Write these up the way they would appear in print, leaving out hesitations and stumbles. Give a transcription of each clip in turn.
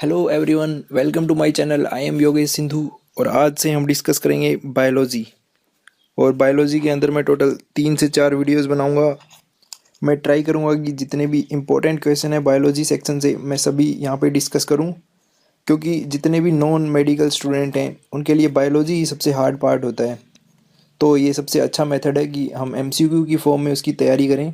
Hello everyone, welcome to my channel. I am Yogesh Sindhu और आज से हम डिस्कस करेंगे बायोलॉजी। और बायोलॉजी के अंदर मैं टोटल 3 से 4 वीडियोस बनाऊंगा। मैं ट्राई करूंगा कि जितने भी इम्पोर्टेंट क्वेश्चन है बायोलॉजी सेक्शन से मैं सभी यहाँ पे डिस्कस करूं, क्योंकि जितने भी नॉन मेडिकल स्टूडेंट हैं उनके लिए बायोलॉजी ही सबसे हार्ड पार्ट होता है। तो ये सबसे अच्छा मेथड है कि हम एमसीक्यू की फॉर्म में उसकी तैयारी करें।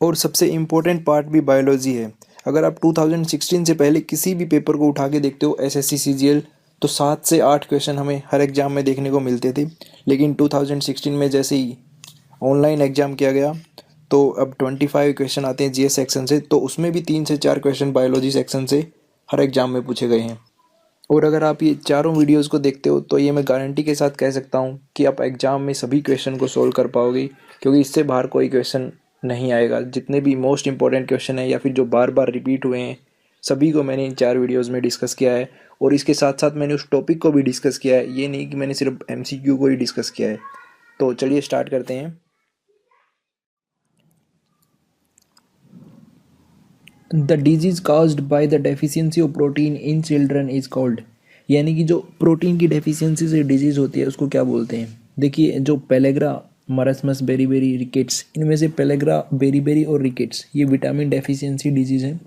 और सबसे इम्पोर्टेंट पार्ट भी बायोलॉजी है। अगर आप 2016 से पहले किसी भी पेपर को उठा के देखते हो एसएससी सीजीएल, तो 7 से 8 क्वेश्चन हमें हर एग्ज़ाम में देखने को मिलते थे। लेकिन 2016 में जैसे ही ऑनलाइन एग्ज़ाम किया गया तो अब 25 क्वेश्चन आते हैं जीएस सेक्शन से, तो उसमें भी 3 से 4 क्वेश्चन बायोलॉजी सेक्शन से हर एग्ज़ाम में पूछे गए हैं। और अगर आप ये चारों वीडियोस को देखते हो तो ये मैं गारंटी के साथ कह सकता हूँ कि आप एग्ज़ाम में सभी क्वेश्चन को सोल्व कर पाओगे, क्योंकि इससे बाहर कोई क्वेश्चन नहीं आएगा। जितने भी मोस्ट इंपॉर्टेंट क्वेश्चन हैं या फिर जो बार बार रिपीट हुए हैं, सभी को मैंने इन 4 वीडियोज़ में डिस्कस किया है। और इसके साथ साथ मैंने उस टॉपिक को भी डिस्कस किया है, ये नहीं कि मैंने सिर्फ एमसीक्यू को ही डिस्कस किया है। तो चलिए स्टार्ट करते हैं। The disease caused by the deficiency of protein in children is called, यानी कि जो प्रोटीन की डेफिशिएंसी से डिजीज़ होती है उसको क्या बोलते हैं। देखिए, जो पेलेग्रा, मरसमस, बेरीबेरी, रिकेट्स, इनमें से पेलेग्रा, बेरीबेरी और रिकेट्स ये विटामिन डेफिशिएंसी डिजीज़ हैं,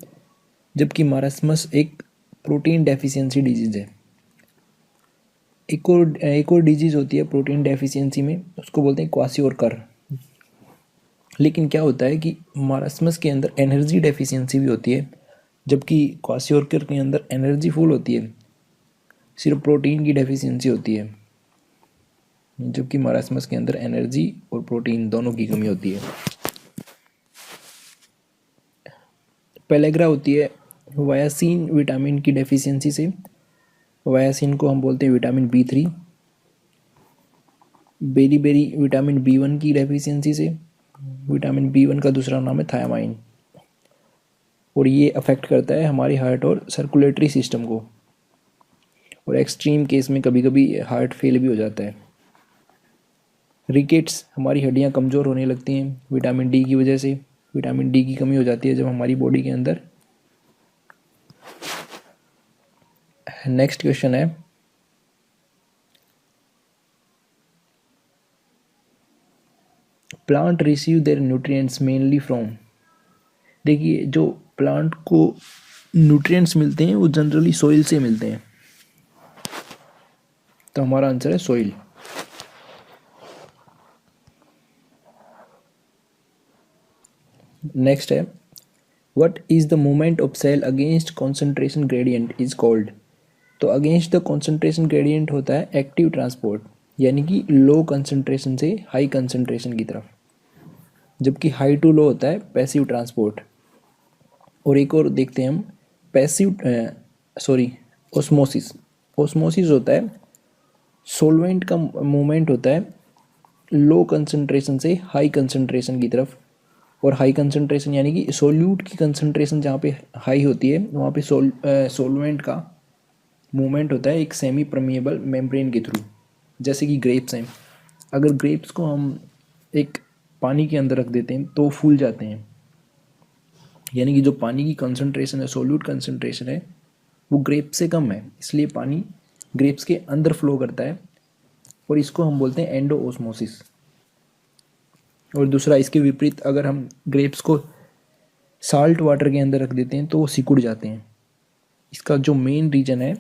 जबकि मरसमस एक प्रोटीन डेफिशिएंसी डिजीज़ है। एक और डिजीज़ होती है प्रोटीन डेफिशिएंसी में, उसको बोलते हैं क्वासियोरकर। लेकिन क्या होता है कि मारसमस के अंदर एनर्जी डेफिशिएंसी भी होती है, जबकि क्वासियोरकर के अंदर एनर्जी फुल होती है, सिर्फ प्रोटीन की डेफिशिएंसी होती है। जबकि मारसमस के अंदर एनर्जी और प्रोटीन दोनों की कमी होती है। पेलेग्रा होती है वायासिन विटामिन की डेफिशिएंसी से। वायासिन को हम बोलते हैं vitamin B3। Beriberi vitamin B1 की डेफिशिएंसी से। विटामिन B1 का दूसरा नाम है थायामाइन, और ये अफेक्ट करता है हमारी हार्ट और सर्कुलेटरी सिस्टम को, और एक्सट्रीम केस में कभी कभी हार्ट फेल भी हो जाता है। रिकेट्स, हमारी हड्डियां कमज़ोर होने लगती हैं विटामिन डी की वजह से। विटामिन डी की कमी हो जाती है जब हमारी बॉडी के अंदर। नेक्स्ट क्वेश्चन है, plant receive there nutrients mainly from. देखिए, जो प्लांट को न्यूट्रिएंट्स मिलते हैं वो जनरली सॉइल से मिलते हैं, तो हमारा आंसर है सॉइल। नेक्स्ट है, what is the movement of cell against concentration gradient is called. तो अगेंस्ट द कॉन्सेंट्रेशन ग्रेडियंट होता है एक्टिव ट्रांसपोर्ट, यानी कि लो कंसंट्रेशन से हाई कंसंट्रेशन की तरफ, जबकि हाई टू लो होता है पैसिव ट्रांसपोर्ट। और एक और देखते हैं हम, पैसिव ओस्मोसिस। ओस्मोसिस होता है सोलवेंट का मूवमेंट होता है लो कंसंट्रेशन से हाई कंसंट्रेशन की तरफ। और हाई कंसंट्रेशन यानी कि सोल्यूट की कंसंट्रेशन जहाँ पे हाई होती है वहाँ पे सोलवेंट का मूवमेंट होता है एक सेमी परमिएबल मेम्ब्रेन के थ्रू। जैसे कि ग्रेप्स हैं, अगर ग्रेप्स को हम एक पानी के अंदर रख देते हैं तो वो फूल जाते हैं, यानी कि जो पानी की कंसंट्रेशन है, सोल्यूट कंसंट्रेशन है, वो ग्रेप्स से कम है, इसलिए पानी ग्रेप्स के अंदर फ्लो करता है, और इसको हम बोलते हैं एंडो ओस्मोसिस। और दूसरा इसके विपरीत, अगर हम ग्रेप्स को साल्ट वाटर के अंदर रख देते हैं तो वो सिकुड़ जाते हैं। इसका जो मेन रीज़न है,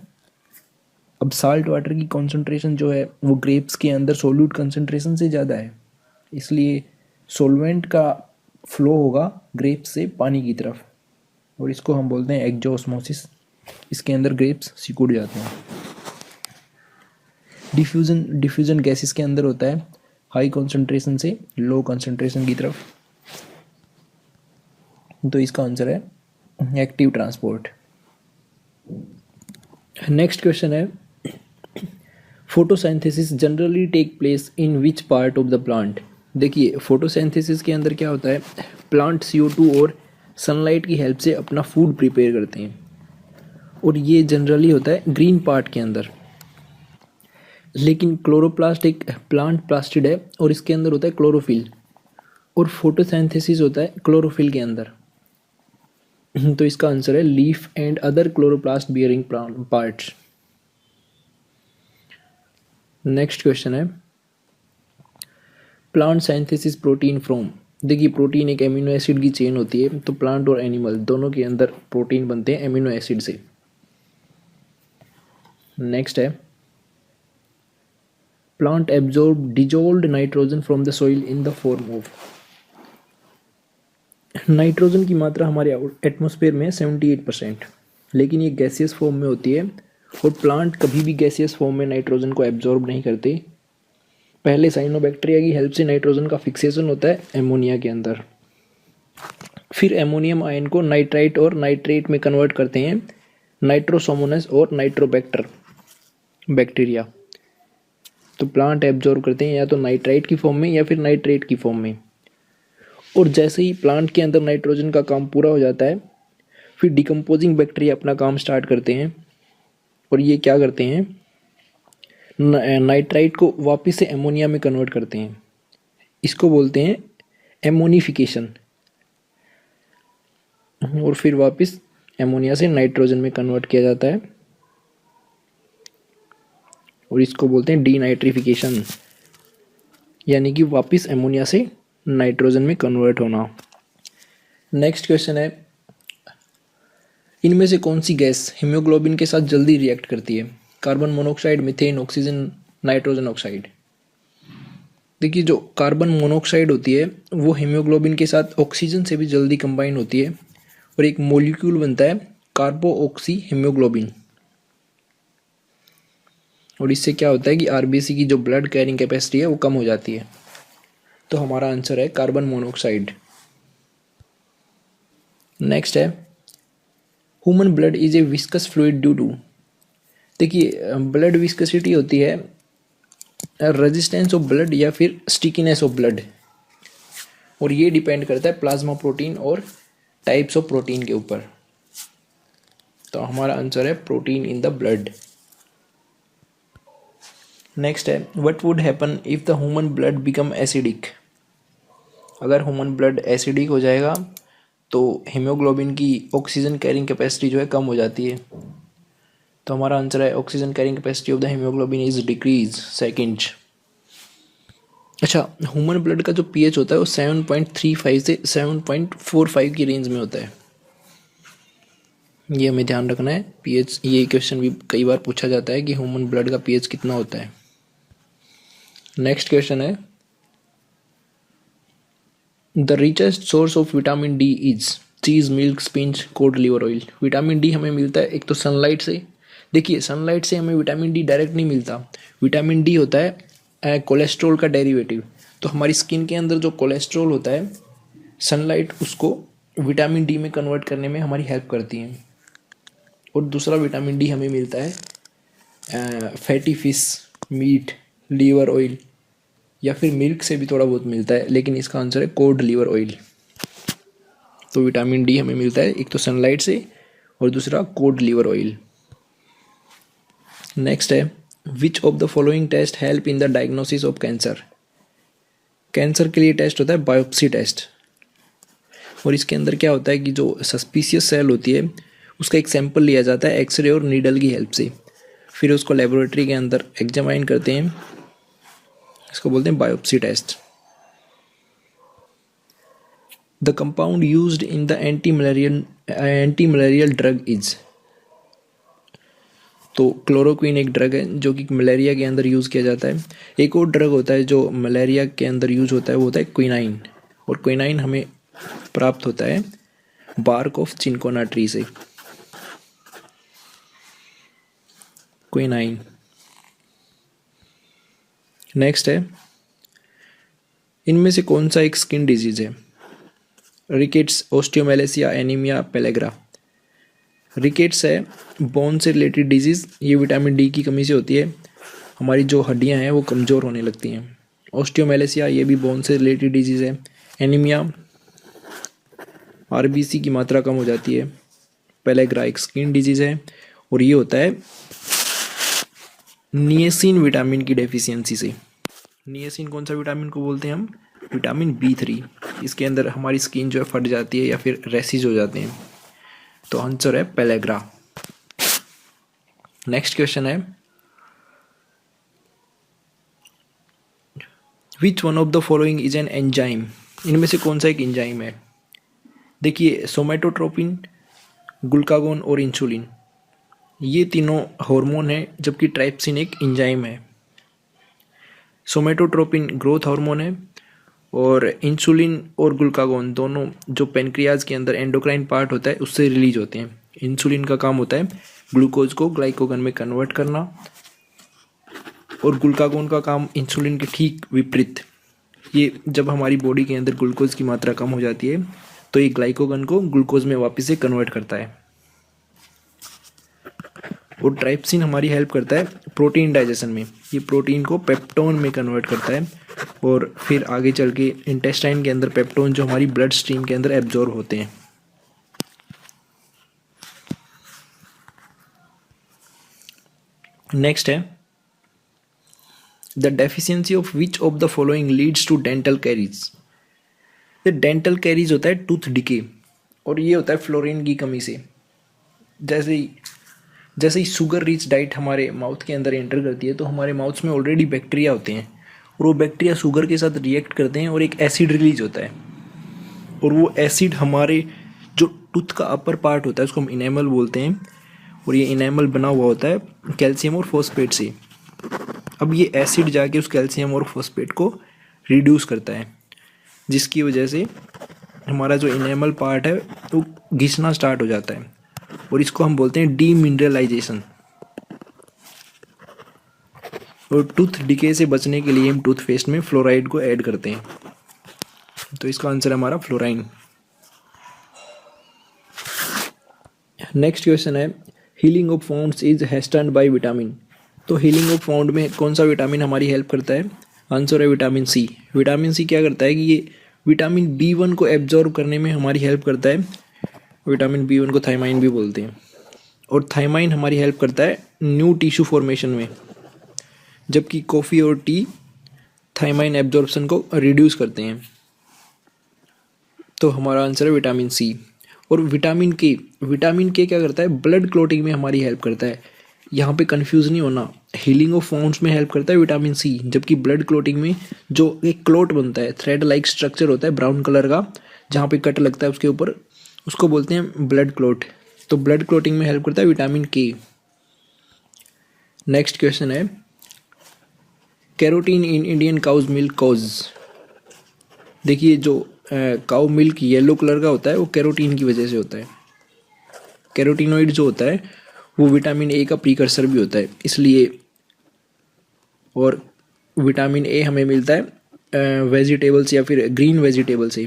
अब साल्ट वाटर की कंसंट्रेशन जो है वो ग्रेप्स के अंदर सोल्यूट कंसंट्रेशन से ज़्यादा है, इसलिए सोलवेंट का फ्लो होगा ग्रेप्स से पानी की तरफ, और इसको हम बोलते हैं एक्जोस्मोसिस। इसके अंदर ग्रेप्स सिकुड़ जाते हैं। डिफ्यूजन गैसेस के अंदर होता है हाई कंसंट्रेशन से लो कंसंट्रेशन की तरफ, तो इसका आंसर है एक्टिव ट्रांसपोर्ट। नेक्स्ट क्वेश्चन है, photosynthesis generally take place in which part of the plant. देखिए, फोटोसिंथेसिस के अंदर क्या होता है, प्लांट CO2 और सनलाइट की हेल्प से अपना फूड प्रिपेयर करते हैं, और ये जनरली होता है ग्रीन पार्ट के अंदर। लेकिन क्लोरोप्लास्ट एक प्लांट प्लास्टिड है और इसके अंदर होता है क्लोरोफिल, और फोटोसिंथेसिस होता है क्लोरोफिल के अंदर। तो इसका आंसर है leaf and other chloroplast bearing parts. Next question है प्लांट साइंथेसिस प्रोटीन फ्रॉम। देखिए प्रोटीन एक एमिनो एसिड की चेन होती है, तो प्लांट और एनिमल दोनों के अंदर प्रोटीन बनते हैं एमिनो एसिड से। नेक्स्ट है plant absorb dissolved nitrogen from the soil in the form of. Nitrogen की मात्रा हमारे एटमॉस्फेयर में 78%, लेकिन ये गैसियस फॉर्म में होती है और प्लांट कभी भी गैसियस फॉर्म में नाइट्रोजन को एब्जॉर्ब नहीं करते। पहले साइनोबैक्टीरिया की हेल्प से नाइट्रोजन का फिक्सेशन होता है एमोनिया के अंदर, फिर एमोनियम आयन को नाइट्राइट और नाइट्रेट में कन्वर्ट करते हैं नाइट्रोसोमोनस और नाइट्रोबैक्टर बैक्टीरिया। तो प्लांट एब्जॉर्ब करते हैं या तो नाइट्राइट की फॉर्म में या फिर नाइट्रेट की फॉर्म में। और जैसे ही प्लांट के अंदर नाइट्रोजन का काम पूरा हो जाता है, फिर डिकम्पोजिंग बैक्टीरिया अपना काम स्टार्ट करते हैं और ये क्या करते हैं, नाइट्राइट को वापस से एमोनिया में कन्वर्ट करते हैं। इसको बोलते हैं एमोनिफिकेशन। और फिर वापस एमोनिया से नाइट्रोजन में कन्वर्ट किया जाता है और इसको बोलते हैं डीनाइट्रिफिकेशन, यानी कि वापस एमोनिया से नाइट्रोजन में कन्वर्ट होना। नेक्स्ट क्वेश्चन है इनमें से कौन सी गैस हीमोग्लोबिन के साथ जल्दी रिएक्ट करती है? Carbon monoxide, methane, oxygen, nitrogen oxide. देखिए जो कार्बन मोनोऑक्साइड होती है वो हीमोग्लोबिन के साथ ऑक्सीजन से भी जल्दी कंबाइन होती है और एक मॉलिक्यूल बनता है कार्बोऑक्सी हीमोग्लोबिन। और इससे क्या होता है कि आरबीसी की जो ब्लड कैरिंग कैपेसिटी है वो कम हो जाती है। तो हमारा आंसर है कार्बन मोनोऑक्साइड। नेक्स्ट है human blood is a viscous fluid due to. देखिए ब्लड विस्कोसिटी होती है रेजिस्टेंस ऑफ ब्लड या फिर स्टिकीनेस ऑफ ब्लड, और ये डिपेंड करता है प्लाज्मा प्रोटीन और टाइप्स ऑफ प्रोटीन के ऊपर। तो हमारा आंसर है protein in the blood. Next है what would happen if the human blood become acidic. अगर ह्यूमन ब्लड एसिडिक हो जाएगा तो हीमोग्लोबिन की ऑक्सीजन कैरिंग कैपेसिटी जो है कम हो जाती है। तो हमारा आंसर है oxygen carrying capacity of the haemoglobin is decrease second. अच्छा ह्यूमन ब्लड का जो पीएच होता है वो 7.35 से 7.45 की रेंज में होता है, ये हमें ध्यान रखना है। पीएच ये क्वेश्चन भी कई बार पूछा जाता है कि ह्यूमन ब्लड का पीएच कितना होता है। नेक्स्ट क्वेश्चन है the richest source of vitamin D is cheese, milk, spinach, code liver oil. Vitamin D हमें मिलता है एक तो सनलाइट से। देखिए सनलाइट से हमें विटामिन डी डायरेक्ट नहीं मिलता, विटामिन डी होता है कोलेस्ट्रॉल का डेरिवेटिव। तो हमारी स्किन के अंदर जो कोलेस्ट्रॉल होता है सनलाइट उसको विटामिन डी में कन्वर्ट करने में हमारी हेल्प करती है। और दूसरा विटामिन डी हमें मिलता है fatty fish, meat, liver oil या फिर मिल्क से भी थोड़ा बहुत मिलता है, लेकिन इसका आंसर है कोड लीवर ऑयल। तो विटामिन डी हमें मिलता है एक तो सनलाइट से और दूसरा कोड लीवर ऑयल। नेक्स्ट है which of the following test help in the diagnosis of cancer. Cancer के लिए टेस्ट होता है बायोप्सी टेस्ट, और इसके अंदर क्या होता है कि जो सस्पिशियस सेल होती है उसका एक सैंपल लिया जाता है एक्सरे और नीडल की हेल्प से, फिर उसको लेबोरेटरी के अंदर एग्जामाइन करते हैं, इसको बोलते हैं biopsy test. The compound used in the anti malarial drug is. तो क्लोरोक्विन एक ड्रग है जो कि मलेरिया के अंदर यूज़ किया जाता है। एक और ड्रग होता है जो मलेरिया के अंदर यूज होता है, वो होता है क्विनाइन, और क्विनाइन हमें प्राप्त होता है बार्क ऑफ चिनकोना ट्री से। क्विनाइन। नेक्स्ट है इनमें से कौन सा एक स्किन डिजीज है? Rickets, osteomalacia, anaemia, pellagra. Rickets है बोन से रिलेटेड डिजीज़, ये विटामिन डी की कमी से होती है, हमारी जो हड्डियां हैं वो कमज़ोर होने लगती हैं। ओस्टियोमेलेसिया ये भी बोन से रिलेटेड डिजीज़ है। एनीमिया आरबीसी की मात्रा कम हो जाती है। पेलेग्रा एक स्किन डिजीज़ है और ये होता है निएसिन विटामिन की डेफिशिएंसी से। निएसिन कौन सा विटामिन को बोलते हैं हम? Vitamin B3। इसके अंदर हमारी स्किन जो है फट जाती है या फिर रैसेज हो जाते हैं। तो आंसर है पेलेग्रा। नेक्स्ट क्वेश्चन है, which one of the following is an enzyme. इनमें से कौन सा एक एंजाइम है। देखिए सोमेटोट्रोपिन, ग्लूकागोन और इंसुलिन, ये तीनों हार्मोन है, जबकि ट्राइप्सिन एक एंजाइम है। सोमेटोट्रोपिन ग्रोथ हार्मोन है और इंसुलिन और ग्लूकागोन दोनों जो पेनक्रियाज के अंदर एंडोक्राइन पार्ट होता है उससे रिलीज होते हैं। इंसुलिन का काम होता है ग्लूकोज को ग्लाइकोगन में कन्वर्ट करना और ग्लूकागोन का काम इंसुलिन के ठीक विपरीत, ये जब हमारी बॉडी के अंदर ग्लूकोज की मात्रा कम हो जाती है तो ये ग्लाइकोगन को ग्लूकोज में वापस से कन्वर्ट करता है। और ट्राइप्सिन हमारी हेल्प करता है प्रोटीन डाइजेशन में, ये प्रोटीन को पेप्टोन में कन्वर्ट करता है और फिर आगे चल के इंटेस्टाइन के अंदर पेप्टोन जो हमारी ब्लड स्ट्रीम के अंदर एब्जॉर्ब होते हैं। नेक्स्ट है, the deficiency of which of the following leads to dental caries. Dental caries होता है टूथ डिके और ये होता है फ्लोरीन की कमी से। जैसे ही शुगर रिच डाइट हमारे माउथ के अंदर एंटर करती है तो हमारे माउथ में ऑलरेडी बैक्टीरिया होते हैं और वो बैक्टीरिया शुगर के साथ रिएक्ट करते हैं और एक एसिड रिलीज होता है और वो एसिड हमारे जो टूथ का अपर पार्ट होता है उसको हम इनेमल बोलते हैं और ये इनेमल बना हुआ होता है कैल्शियम और फॉस्फेट से। अब ये एसिड जाके उस कैल्शियम और फॉस्फेट को रिड्यूस करता है, जिसकी वजह से हमारा जो इनेमल पार्ट है वो घिसना स्टार्ट हो जाता है और इसको हम बोलते हैं डीमिनरलाइजेशन। और टूथ डिके से बचने के लिए हम टूथपेस्ट में फ्लोराइड को ऐड करते हैं, तो इसका आंसर है हमारा फ्लोराइन। नेक्स्ट क्वेश्चन है, healing of wounds is hastened by vitamin. तो हीलिंग ऑफ वुंड में कौन सा विटामिन हमारी हेल्प करता है। आंसर है विटामिन सी। विटामिन सी क्या करता है कि ये विटामिन B1 को एब्जॉर्ब करने में हमारी हेल्प करता है। विटामिन B1 को थायमाइन भी बोलते हैं और थायमाइन हमारी हेल्प करता है न्यू टिश्यू फॉर्मेशन में, जबकि कॉफ़ी और टी थायमाइन एब्जॉर्प्शन को रिड्यूस करते हैं। तो हमारा आंसर है विटामिन सी। और विटामिन के क्या करता है, ब्लड क्लॉटिंग में हमारी हेल्प करता है। यहाँ पे कंफ्यूज नहीं होना, हीलिंग ऑफ वुंड्स में हेल्प करता है विटामिन सी, जबकि ब्लड क्लॉटिंग में जो एक क्लॉट बनता है, थ्रेड लाइक स्ट्रक्चर होता है ब्राउन कलर का, जहाँ पे कट लगता है उसके ऊपर, उसको बोलते हैं ब्लड क्लॉट। तो ब्लड क्लॉटिंग में हेल्प करता है विटामिन के। नेक्स्ट क्वेश्चन है, carotene in Indian cow's milk cause. देखिए जो काउ मिल्क येलो कलर का होता है वो कैरोटीन की वजह से होता है। कैरोटीनॉइड जो होता है वो विटामिन ए का प्रीकर्सर भी होता है इसलिए, और विटामिन ए हमें मिलता है वेजिटेबल्स या फिर ग्रीन वेजिटेबल से।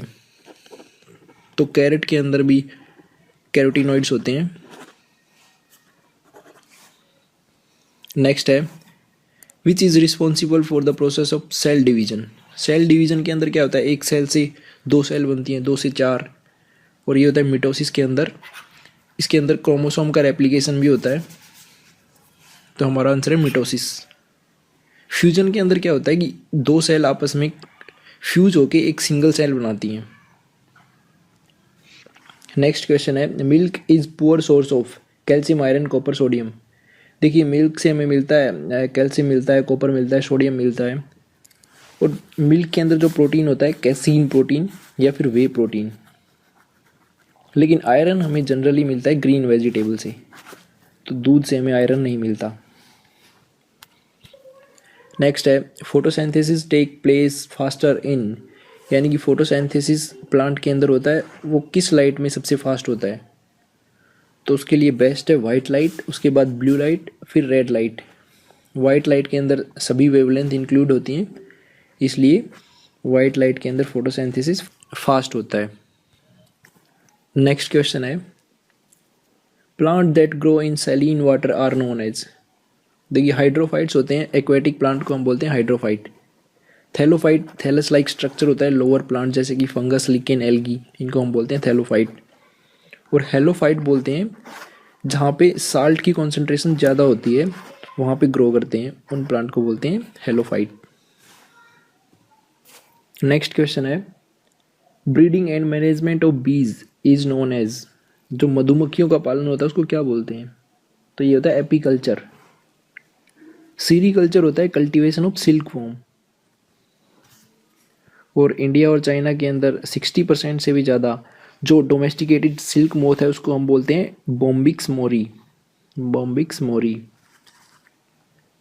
तो कैरेट के अंदर भी कैरोटीनॉइड्स होते हैं। नेक्स्ट है, which is responsible for the process of cell division. Cell division के अंदर क्या होता है, एक सेल से 2 सेल बनती हैं, 2 से 4, और ये होता है मिटोसिस के अंदर। इसके अंदर क्रोमोसोम का रेप्लिकेशन भी होता है, तो हमारा आंसर है मिटोसिस। फ्यूजन के अंदर क्या होता है कि 2 सेल आपस में फ्यूज होके एक सिंगल सेल बनाती हैं। नेक्स्ट क्वेश्चन है, milk is poor source of calcium, iron, copper, sodium. देखिए मिल्क से हमें मिलता है कैल्शियम मिलता है, कॉपर मिलता है, सोडियम मिलता है। और मिल्क के अंदर जो प्रोटीन होता है कैसीन प्रोटीन या फिर वे प्रोटीन। लेकिन आयरन हमें जनरली मिलता है ग्रीन वेजिटेबल से, तो दूध से हमें आयरन नहीं मिलता। नेक्स्ट है, photosynthesis take place faster in, यानी कि फोटोसिंथेसिस प्लांट के अंदर होता है वो किस लाइट में सबसे फास्ट होता है। तो उसके लिए बेस्ट है वाइट लाइट, उसके बाद ब्लू लाइट, फिर रेड लाइट। वाइट लाइट के अंदर सभी वेवलेंथ इंक्लूड होती हैं, इसलिए वाइट लाइट के अंदर फोटोसिंथेसिस फास्ट होता है। नेक्स्ट क्वेश्चन है, plant that grow in saline water are known as. देखिए हाइड्रोफाइट्स होते हैं, एक्वेटिक प्लांट को हम बोलते हैं hydrophyte. Thallophyte thallus like structure होता है लोअर प्लांट जैसे कि फंगस, लिकेन, एल्गी, इनको हम बोलते हैं थैलोफाइट। और हेलोफाइट बोलते हैं जहाँ पे साल्ट की कॉन्सेंट्रेशन ज़्यादा होती है वहाँ पे ग्रो करते हैं, उन प्लांट को बोलते हैं हेलोफाइट। नेक्स्ट क्वेश्चन है, ब्रीडिंग एंड मैनेजमेंट ऑफ बीज इज नोन एज। जो मधुमक्खियों का पालन होता है उसको क्या बोलते हैं? तो ये होता है एपीकल्चर। सीरीकल्चर होता है कल्टीवेशन ऑफ सिल्क वॉर्म। और इंडिया और चाइना के अंदर 60% से भी ज़्यादा जो डोमेस्टिकेटेड सिल्क मोथ है उसको हम बोलते हैं बॉम्बिक्स मोरी। बॉम्बिक्स मोरी।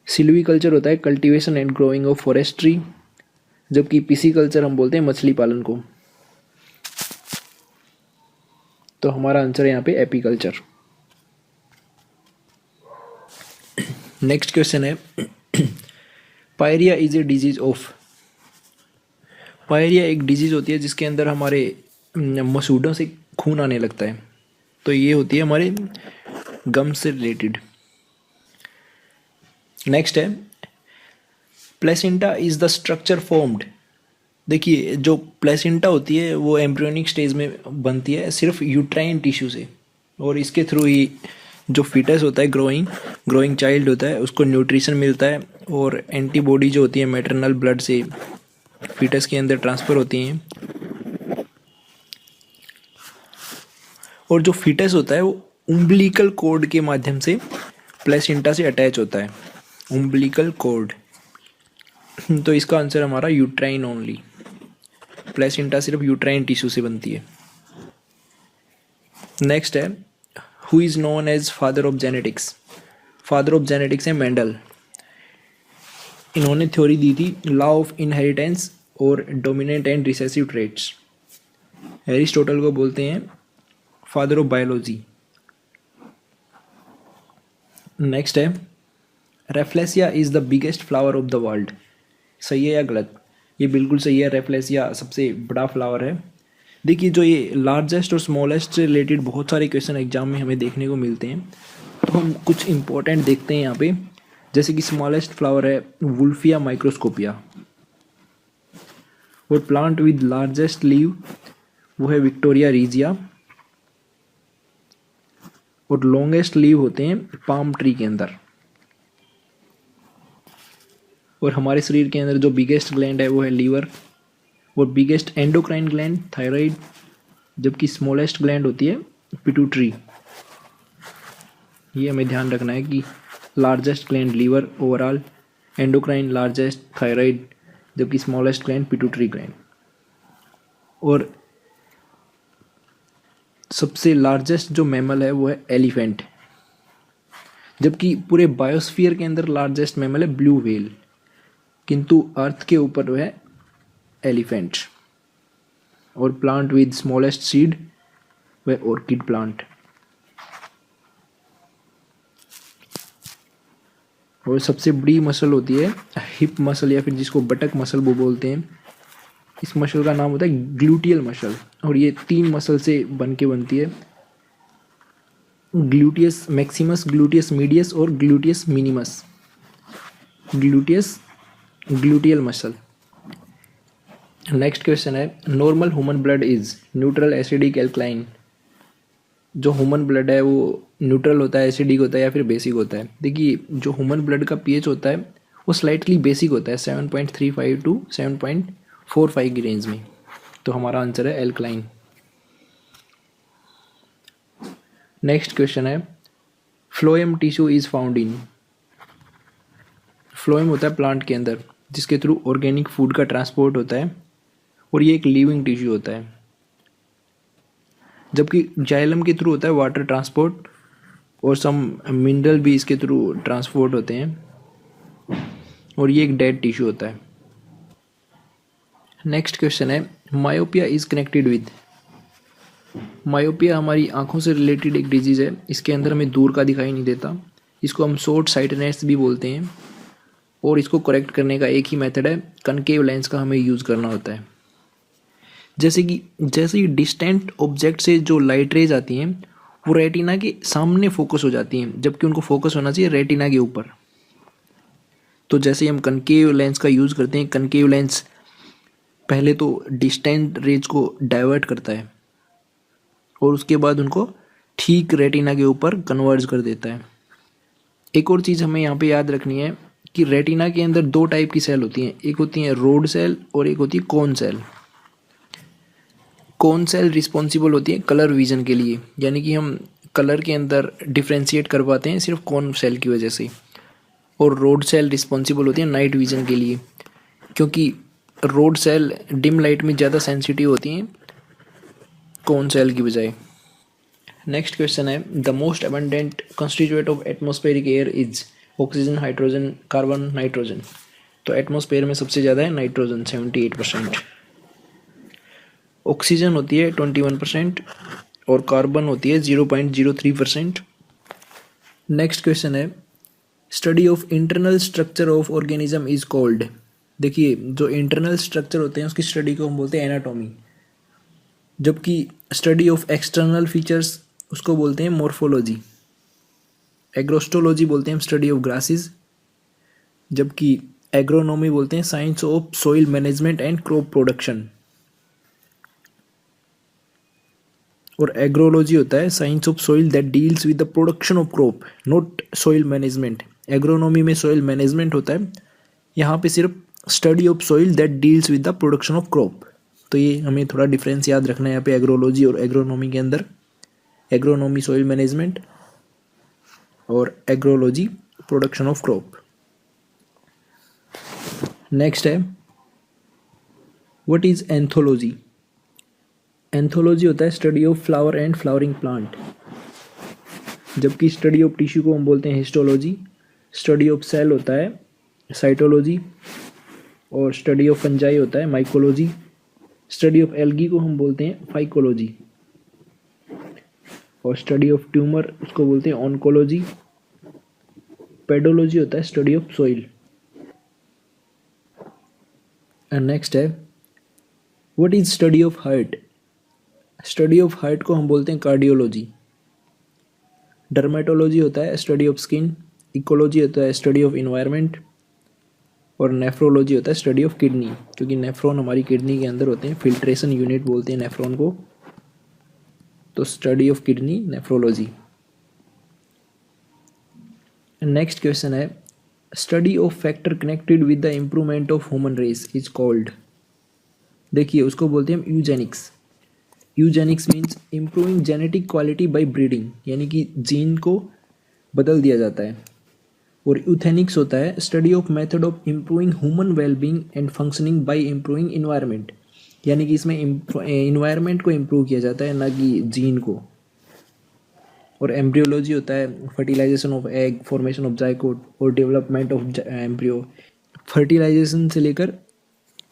सिल्वीकल्चर होता है cultivation and growing of forestry, जबकि पिसीकल्चर हम बोलते हैं मछली पालन को। तो हमारा आंसर है यहाँ पे एपीकल्चर। नेक्स्ट क्वेश्चन है pyorrhea is a disease of. Pyorrhea एक डिजीज होती है जिसके अंदर हमारे मसूड़ों से खून आने लगता है। तो ये होती है हमारे गम से रिलेटेड। नेक्स्ट है placenta is the structure formed. देखिए जो प्लेसेंटा होती है वो एम्ब्रियोनिक स्टेज में बनती है सिर्फ यूट्राइन टिश्यू से, और इसके थ्रू ही जो फीटस होता है ग्रोइंग चाइल्ड होता है उसको न्यूट्रिशन मिलता है, और एंटीबॉडी जो होती है मैटरनल ब्लड से फीटस के अंदर ट्रांसफ़र होती हैं। और जो फीटस होता है वो उम्बिलिकल कॉर्ड के माध्यम से प्लेसेंटा से अटैच होता है, उम्बिलिकल कॉर्ड। तो इसका आंसर हमारा यूट्राइन ओनली। प्लेसेंटा सिर्फ यूट्राइन टिश्यू से बनती है। नेक्स्ट है who is known as father of genetics. Father of genetics है मेंडल। इन्होंने थ्योरी दी थी लॉ ऑफ इनहेरिटेंस और dominant and recessive traits. Aristotle को बोलते हैं फादर ऑफ बायोलॉजी। नेक्स्ट है Rafflesia is the biggest flower of the world. सही है या गलत? ये बिल्कुल सही है, रेफ्लेसिया सबसे बड़ा फ्लावर है। देखिए जो ये लार्जेस्ट और स्मॉलेस्ट से रिलेटेड बहुत सारे क्वेश्चन एग्जाम में हमें देखने को मिलते हैं, तो हम कुछ इंपॉर्टेंट देखते हैं यहाँ पे। जैसे कि स्मॉलेस्ट फ्लावर है वुल्फिया माइक्रोस्कोपिया, और प्लांट विद लार्जेस्ट लीव वो है विक्टोरिया रीजिया, और लॉन्गेस्ट लीव होते हैं पाम ट्री के अंदर। और हमारे शरीर के अंदर जो बिगेस्ट ग्लैंड है वो है लीवर, और बिगेस्ट एंडोक्राइन ग्लैंड थायराइड, जबकि स्मॉलेस्ट ग्लैंड होती है पिट्यूटरी। ये हमें ध्यान रखना है कि largest gland liver overall, endocrine largest thyroid, जबकि स्मॉलेस्ट ग्लैंड पिट्यूटरी ग्लैंड। और सबसे लार्जेस्ट जो मैमल है वो है एलिफेंट, जबकि पूरे बायोस्फीयर के अंदर लार्जेस्ट मैमल है ब्लू व्हेल, किंतु अर्थ के ऊपर वो है एलिफेंट। और प्लांट विद स्मॉलेस्ट सीड वह ऑर्किड प्लांट। और सबसे बड़ी मसल होती है हिप मसल, या फिर जिसको बटक मसल वो बोलते हैं। इस मसल का नाम होता है ग्लूटियल मसल, और ये 3 मसल से बन के बनती है, ग्लूटियस मैक्सिमस, ग्लूटियस मीडियस और gluteus minimus. Gluteal muscle. Next question है normal human blood is neutral, acidic, alkaline. जो ह्यूमन ब्लड है वो न्यूट्रल होता है, एसिडिक होता है या फिर बेसिक होता है? देखिए जो ह्यूमन ब्लड का पीएच होता है वो स्लाइटली बेसिक होता है, 7.35 टू 7.45 की रेंज में। तो हमारा आंसर है एल्कलाइन। नेक्स्ट क्वेश्चन है phloem tissue is found in. Phloem होता है प्लांट के अंदर जिसके थ्रू ऑर्गेनिक फूड का ट्रांसपोर्ट होता है, और ये एक लिविंग टिश्यू होता है। जबकि जाइलम के थ्रू होता है वाटर ट्रांसपोर्ट, और सम मिनरल भी इसके थ्रू ट्रांसपोर्ट होते हैं, और ये एक डेड टिश्यू होता है। नेक्स्ट क्वेश्चन है myopia is connected with. Myopia हमारी आंखों से रिलेटेड एक डिजीज़ है। इसके अंदर हमें दूर का दिखाई नहीं देता, इसको हम शॉर्ट साइटनेस भी बोलते हैं, और इसको करेक्ट करने का एक ही मेथड है, कनकेव लेंस का हमें यूज़ करना होता है। जैसे ही डिस्टेंट ऑब्जेक्ट से जो लाइट रेज आती हैं वो रेटिना के सामने फोकस हो जाती हैं, जबकि उनको फोकस होना चाहिए रेटिना के ऊपर। तो जैसे हम कनकेव लेंस का यूज़ करते हैं, कनकेव लेंस पहले तो डिस्टेंट रेज को डाइवर्ट करता है, और उसके बाद उनको ठीक रेटिना के ऊपर कन्वर्ज कर देता है। एक और चीज़ हमें यहाँ पे याद रखनी है कि रेटिना के अंदर 2 टाइप की सेल होती हैं, एक होती है रोड सेल और एक होती है कोन सेल। कौन सेल रिस्पॉन्सिबल होती है कलर विजन के लिए, यानी कि हम कलर के अंदर डिफ्रेंशिएट कर पाते हैं सिर्फ कौन सेल की वजह से। और रोड सेल रिस्पॉन्सिबल होती है नाइट विजन के लिए, क्योंकि रोड सेल डिम लाइट में ज़्यादा सेंसिटिव होती हैं कौन सेल की बजाय। नेक्स्ट क्वेश्चन है, the most abundant constituent of atmospheric air is oxygen, hydrogen, carbon, nitrogen. तो एटमॉस्फेयर में सबसे ज़्यादा है नाइट्रोजन 78%, ऑक्सीजन होती है 21% और कार्बन होती है 0.03%। नेक्स्ट क्वेश्चन है, study of internal structure of organism is called. देखिए जो इंटरनल स्ट्रक्चर होते हैं उसकी स्टडी को हम बोलते हैं एनाटॉमी, जबकि स्टडी ऑफ एक्सटर्नल फीचर्स उसको बोलते हैं मॉर्फोलॉजी। एग्रोस्टोलॉजी बोलते हैं हम स्टडी ऑफ ग्रासेस, जबकि एग्रोनॉमी बोलते हैं science of soil management and crop production. और एग्रोलॉजी होता है science of soil that deals with the production of crop, not soil management. Agronomy में सॉइल मैनेजमेंट होता है, यहाँ पे सिर्फ study of soil that deals with the production of crop. तो ये हमें थोड़ा डिफरेंस याद रखना है यहाँ पे एग्रोलॉजी और एग्रोनॉमी के अंदर। एग्रोनॉमी सॉइल मैनेजमेंट और एग्रोलॉजी प्रोडक्शन ऑफ क्रॉप। नेक्स्ट है, व्हाट इज एंथोलॉजी। एंथोलॉजी होता है study of flower and flowering plant, जबकि स्टडी ऑफ टिश्यू को हम बोलते हैं हिस्टोलॉजी। स्टडी ऑफ सेल होता है साइटोलॉजी और स्टडी ऑफ फंजाई होता है माइकोलॉजी। स्टडी ऑफ एल्गी को हम बोलते हैं फाइकोलॉजी और स्टडी ऑफ ट्यूमर उसको बोलते हैं ऑन्कोलॉजी। पेडोलॉजी होता है study of soil. And next है, what is study of heart. Study of heart को हम बोलते हैं कार्डियोलॉजी। डर्मेटोलॉजी होता है स्टडी ऑफ स्किन। इकोलॉजी होता है स्टडी ऑफ इन्वायरमेंट और नेफ्रोलॉजी होता है स्टडी ऑफ किडनी, क्योंकि नेफ्रॉन हमारी किडनी के अंदर होते हैं, फिल्ट्रेशन यूनिट बोलते हैं नेफ्रॉन को। तो study of kidney nephrology. Next question है, study of factor connected with the improvement of human race is called. देखिए उसको बोलते हैं हम eugenics. Eugenics means improving genetic quality by breeding, यानी कि जीन को बदल दिया जाता है। और यूथेनिक्स होता है study of method of improving human wellbeing and functioning bye improving environment, यानी कि इसमें इन्वायरमेंट को इम्प्रूव किया जाता है ना कि जीन को। और एम्ब्रियोलॉजी होता है fertilisation of egg, formation of zygote और डेवलपमेंट ऑफ एम्ब्रियो। फर्टिलाइजेशन से लेकर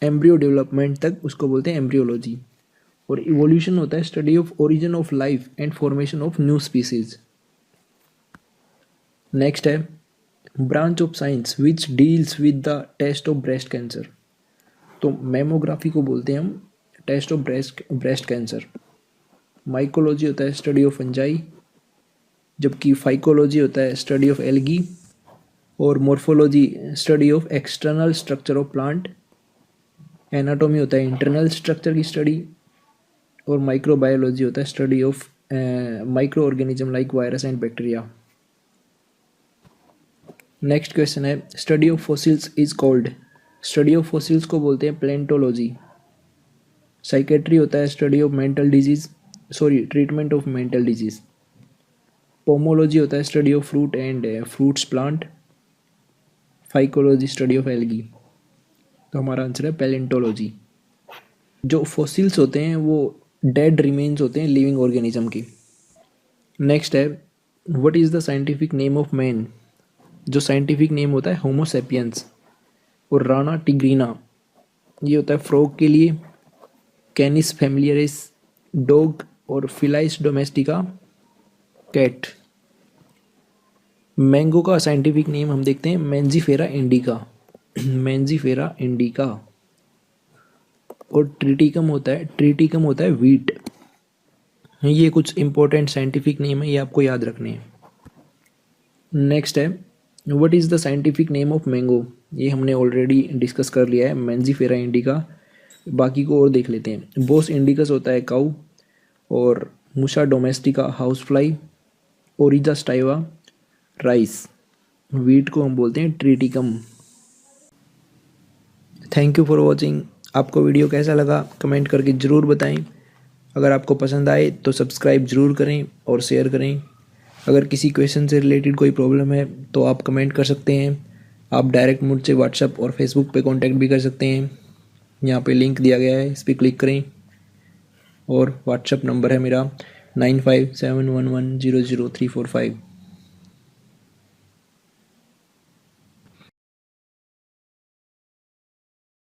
एम्ब्रियो डेवलपमेंट तक उसको बोलते हैं एम्ब्रियोलॉजी। और इवोल्यूशन होता है study of origin of life and formation of new species. Next है, branch of science which deals with the test of breast cancer. तो मेमोग्राफी को बोलते हैं हम test of breast cancer. Mycology होता है स्टडी ऑफ फंजाई, जबकि phycology होता है स्टडी ऑफ एल्गी और morphology study of external structure of plant. Anatomy होता है इंटरनल स्ट्रक्चर की स्टडी और माइक्रोबायोलॉजी होता है study of micro organism like virus and bacteria. Next question है, study of fossils is called. Study of fossils को बोलते हैं प्लेंटोलॉजी। साइकेट्री होता है study of mental disease, treatment of mental disease. Pomology होता है study of fruit and fruits plant. Phycology study of algae. तो हमारा आंसर है पैलेंटोलॉजी। जो फॉसिल्स होते हैं वो डेड रिमेन्स होते हैं लिविंग ऑर्गेनिज्म की। नेक्स्ट है, what is the scientific name of man. जो साइंटिफिक नेम होता है होमो सेपियंस। और राना टिग्रीना ये होता है फ्रॉग के लिए। कैनिस फैमिलियरिस डॉग और फिलाइस डोमेस्टिका कैट। मैंगो का साइंटिफिक नेम हम देखते हैं मेंजीफेरा इंडिका। Mangifera indica. और ट्रिटिकम होता है वीट। ये कुछ इंपॉर्टेंट साइंटिफिक नेम है, ये आपको याद रखने हैं। नेक्स्ट है, what is the scientific name of mango. ये हमने ऑलरेडी डिस्कस कर लिया है, मेंजीफेरा इंडिका। बाकी को और देख लेते हैं। बोस इंडिकस होता है काऊ और Musca domestica house fly. Oryza sativa rice. Wheat को हम बोलते हैं Triticum. Thank you for watching. आपको वीडियो कैसा लगा कमेंट करके ज़रूर बताएं। अगर आपको पसंद आए तो सब्सक्राइब ज़रूर करें और शेयर करें। अगर किसी क्वेश्चन से रिलेटेड कोई प्रॉब्लम है तो आप कमेंट कर सकते हैं। आप डायरेक्ट मुझसे व्हाट्सएप और फेसबुक पे कांटेक्ट भी कर सकते हैं। यहाँ पे लिंक दिया गया है, इस पर क्लिक करें। और व्हाट्सएप नंबर है मेरा 957111000345।